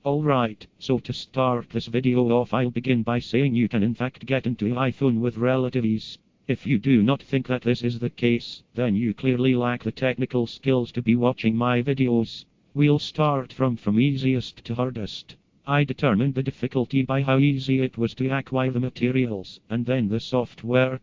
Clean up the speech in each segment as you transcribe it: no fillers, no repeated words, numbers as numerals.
Alright, so to start this video off, I'll begin by saying you can in fact get into iPhone with relative ease. If you do not think that this is the case, then you clearly lack the technical skills to be watching my videos. We'll start from easiest to hardest. I determined the difficulty by how easy it was to acquire the materials, and then the software.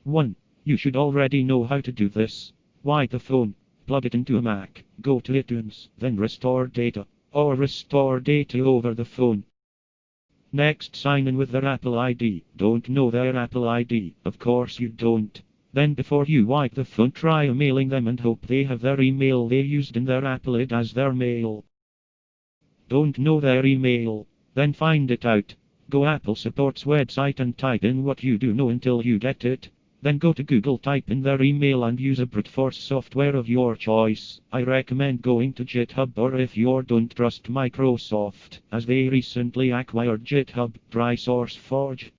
1. You should already know how to do this. Wipe the phone, plug it into a Mac, go to iTunes, then restore data, or restore data over the phone. Next, sign in with their Apple ID. Don't know their Apple ID? Of course you don't. Then before you wipe the phone, try emailing them and hope they have their email they used in their Apple ID as their mail. Don't know their email? Then find it out. Go Apple Support's website and type in what you do know until you get it. Then go to Google, type in their email and use a bruteforce software of your choice. I recommend going to GitHub, or if you don't trust Microsoft, as they recently acquired GitHub, try SourceForge.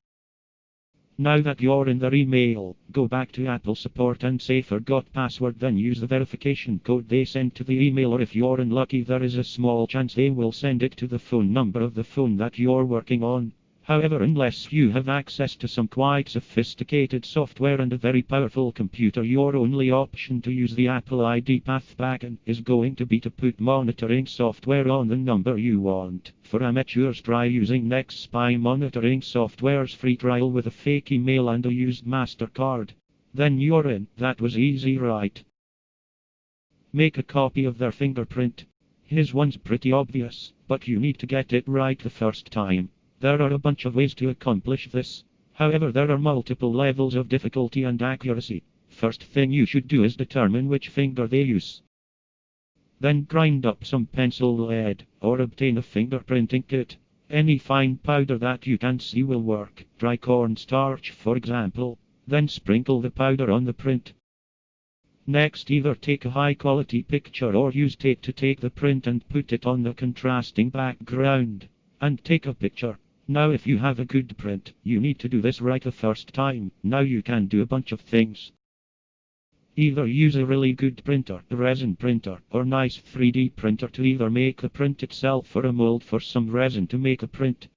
Now that you're in their email, go back to Apple Support and say forgot password, then use the verification code they sent to the email, or if you're unlucky there is a small chance they will send it to the phone number of the phone that you're working on. However, unless you have access to some quite sophisticated software and a very powerful computer, your only option to use the Apple ID path backend is going to be to put monitoring software on the number you want. For amateurs, try using NextSpy monitoring software's free trial with a fake email and a used MasterCard. Then you're in. That was easy, right? Make a copy of their fingerprint. His one's pretty obvious, but you need to get it right the first time. There are a bunch of ways to accomplish this. However, there are multiple levels of difficulty and accuracy. First thing you should do is determine which finger they use. Then grind up some pencil lead, or obtain a fingerprinting kit. Any fine powder that you can see will work. Dry cornstarch, for example. Then sprinkle the powder on the print. Next, either take a high-quality picture or use tape to take the print and put it on the contrasting background. And take a picture. Now if you have a good print, you need to do this right the first time. Now you can do a bunch of things. Either use a really good printer, a resin printer, or nice 3D printer to either make the print itself or a mold for some resin to make a print.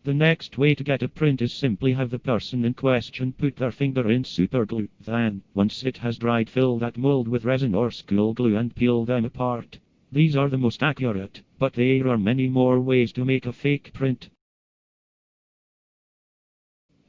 The next way to get a print is simply have the person in question put their finger in super glue. Then, once it has dried, fill that mold with resin or school glue and peel them apart. These are the most accurate, but there are many more ways to make a fake print.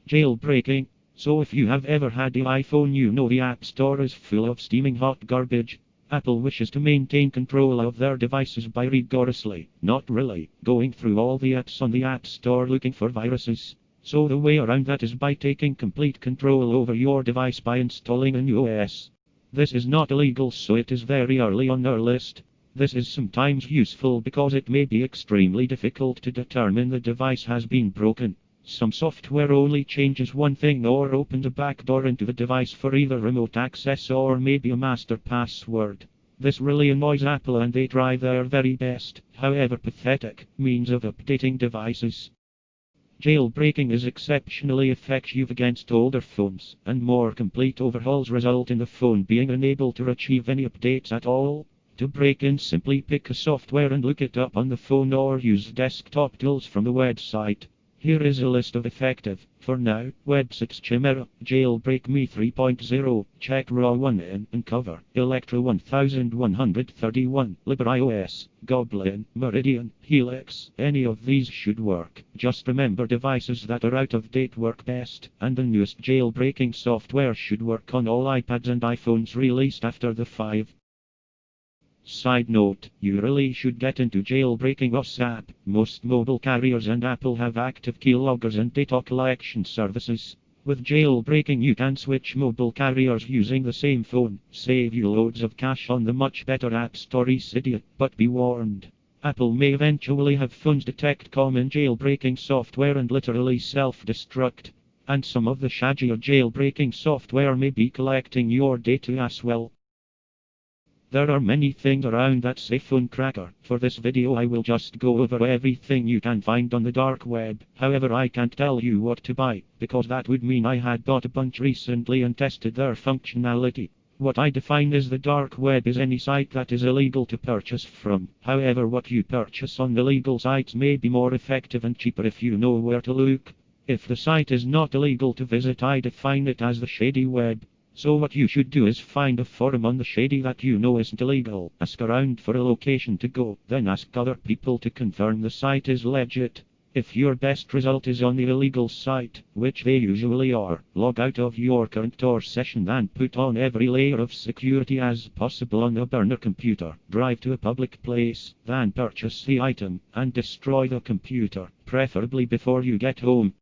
Jailbreaking. So if you have ever had the iPhone, you know the App Store is full of steaming hot garbage. Apple wishes to maintain control of their devices by rigorously, not really, going through all the apps on the App Store looking for viruses. So the way around that is by taking complete control over your device by installing a new OS. This is not illegal, so it is very early on our list. This is sometimes useful because it may be extremely difficult to determine the device has been broken. Some software only changes one thing or opens a backdoor into the device for either remote access or maybe a master password. This really annoys Apple and they try their very best, however pathetic, means of updating devices. Jailbreaking is exceptionally effective against older phones, and more complete overhauls result in the phone being unable to achieve any updates at all. To break in, simply pick a software and look it up on the phone or use desktop tools from the website. Here is a list of effective, for now, websites: Chimera, Jailbreak Me 3.0, Check Raw 1 in, Uncover, Electro 1131, LibreOS, Goblin, Meridian, Helix. Any of these should work. Just remember, devices that are out of date work best, and the newest jailbreaking software should work on all iPads and iPhones released after the 5. Side note, you really should get into jailbreaking WhatsApp. Most mobile carriers and Apple have active keyloggers and data collection services. With jailbreaking you can switch mobile carriers using the same phone, save you loads of cash on the much better App Store Cydia. But be warned, Apple may eventually have phones detect common jailbreaking software and literally self-destruct. And some of the shadier jailbreaking software may be collecting your data as well. There are many things around that say phone cracker. For this video I will just go over everything you can find on the dark web. However, I can't tell you what to buy, because that would mean I had bought a bunch recently and tested their functionality. What I define as the dark web is any site that is illegal to purchase from. However, what you purchase on the legal sites may be more effective and cheaper if you know where to look. If the site is not illegal to visit, I define it as the shady web. So what you should do is find a forum on the shady that you know isn't illegal. Ask around for a location to go, then ask other people to confirm the site is legit. If your best result is on the illegal site, which they usually are, log out of your current Tor session and put on every layer of security as possible on a burner computer. Drive to a public place, then purchase the item, and destroy the computer, preferably before you get home.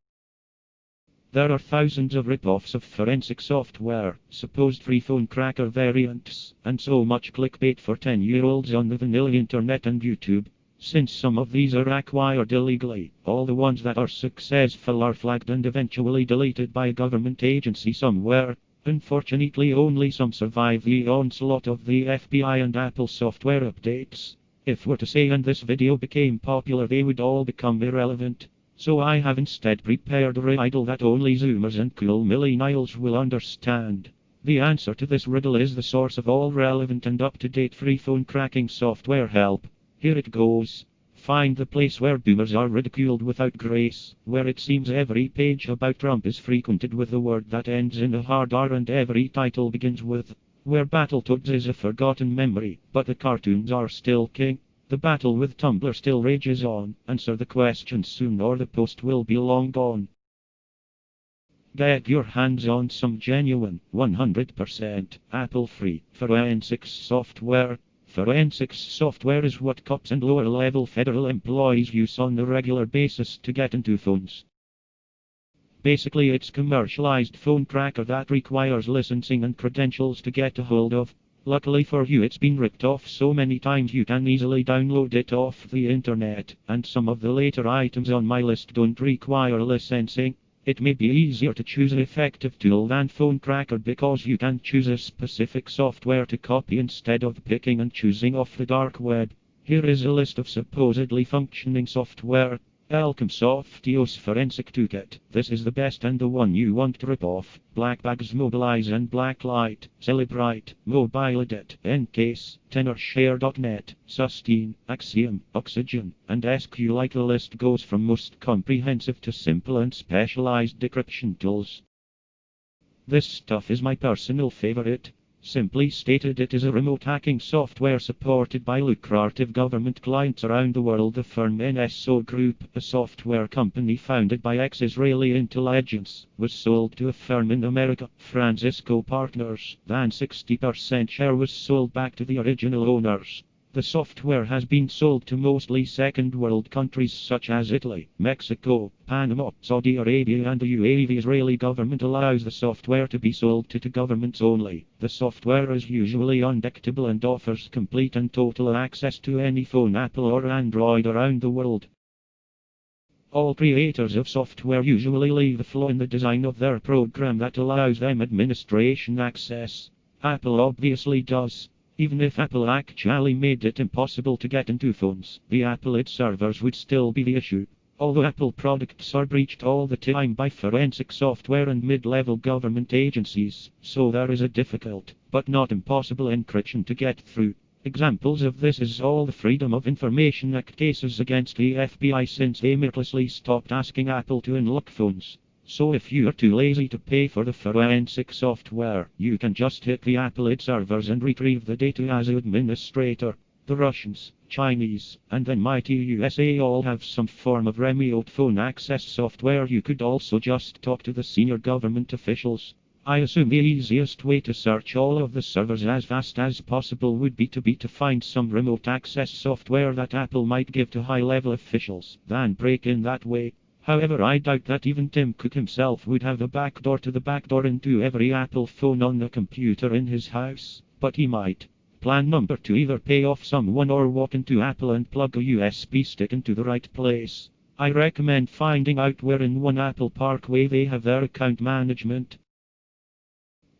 There are thousands of rip-offs of forensic software, supposed free phone cracker variants, and so much clickbait for 10-year-olds on the vanilla internet and YouTube. Since some of these are acquired illegally, all the ones that are successful are flagged and eventually deleted by a government agency somewhere. Unfortunately, only some survive the onslaught of the FBI and Apple software updates. If we're to say and this video became popular, they would all become irrelevant. So I have instead prepared a riddle that only Zoomers and cool millennials will understand. The answer to this riddle is the source of all relevant and up-to-date free phone cracking software help. Here it goes. Find the place where boomers are ridiculed without grace, where it seems every page about Trump is frequented with a word that ends in a hard R and every title begins with, where Battletoads is a forgotten memory, but the cartoons are still king. The battle with Tumblr still rages on. Answer the question soon or the post will be long gone. Get your hands on some genuine, 100% Apple-free forensics software. Forensics software is what cops and lower-level federal employees use on a regular basis to get into phones. Basically, it's commercialized phone cracker that requires licensing and credentials to get a hold of. Luckily for you, it's been ripped off so many times you can easily download it off the internet, and some of the later items on my list don't require licensing. It may be easier to choose an effective tool than phone cracker because you can choose a specific software to copy instead of picking and choosing off the dark web. Here is a list of supposedly functioning software. Elcomsoft Forensic Toolkit. This is the best and the one you want to rip off. Blackbags Mobilize and Blacklight, Celebrite, Mobile Edit, Encase, TenorShare.net, Sustain, Axiom, Oxygen, and SQLite. The list goes from most comprehensive to simple and specialized decryption tools. This stuff is my personal favorite. Simply stated, it is a remote hacking software supported by lucrative government clients around the world. The firm NSO Group, a software company founded by ex-Israeli intelligence, was sold to a firm in America, Francisco Partners. Then 60% share was sold back to the original owners. The software has been sold to mostly second world countries such as Italy, Mexico, Panama, Saudi Arabia and the UAE. The Israeli government allows the software to be sold to governments only. The software is usually undetectable and offers complete and total access to any phone, Apple or Android, around the world. All creators of software usually leave a flaw in the design of their program that allows them administration access. Apple obviously does. Even if Apple actually made it impossible to get into phones, the Apple servers would still be the issue. Although Apple products are breached all the time by forensic software and mid-level government agencies, so there is a difficult, but not impossible encryption to get through. Examples of this is all the Freedom of Information Act cases against the FBI since they mercilessly stopped asking Apple to unlock phones. So if you're too lazy to pay for the forensic software, you can just hit the Apple servers and retrieve the data as administrator. The Russians, Chinese, and then mighty USA all have some form of remote phone access software. You could also just talk to the senior government officials. I assume the easiest way to search all of the servers as fast as possible would be to find some remote access software that Apple might give to high-level officials, then break in that way. However, I doubt that even Tim Cook himself would have a backdoor to the backdoor into every Apple phone on the computer in his house, but he might. Plan number 2: either pay off someone or walk into Apple and plug a USB stick into the right place. I recommend finding out where in One Apple Parkway they have their account management.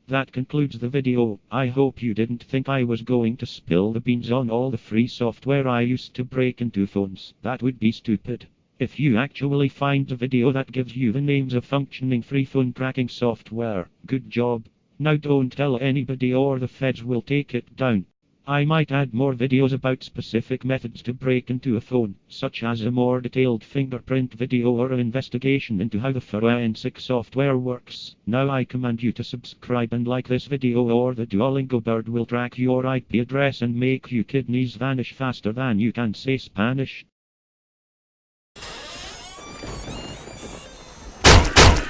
That concludes the video. I hope you didn't think I was going to spill the beans on all the free software I used to break into phones. That would be stupid. If you actually find a video that gives you the names of functioning free phone cracking software, good job. Now don't tell anybody or the feds will take it down. I might add more videos about specific methods to break into a phone, such as a more detailed fingerprint video or an investigation into how the forensic software works. Now I command you to subscribe and like this video, or the Duolingo bird will track your IP address and make your kidneys vanish faster than you can say Spanish.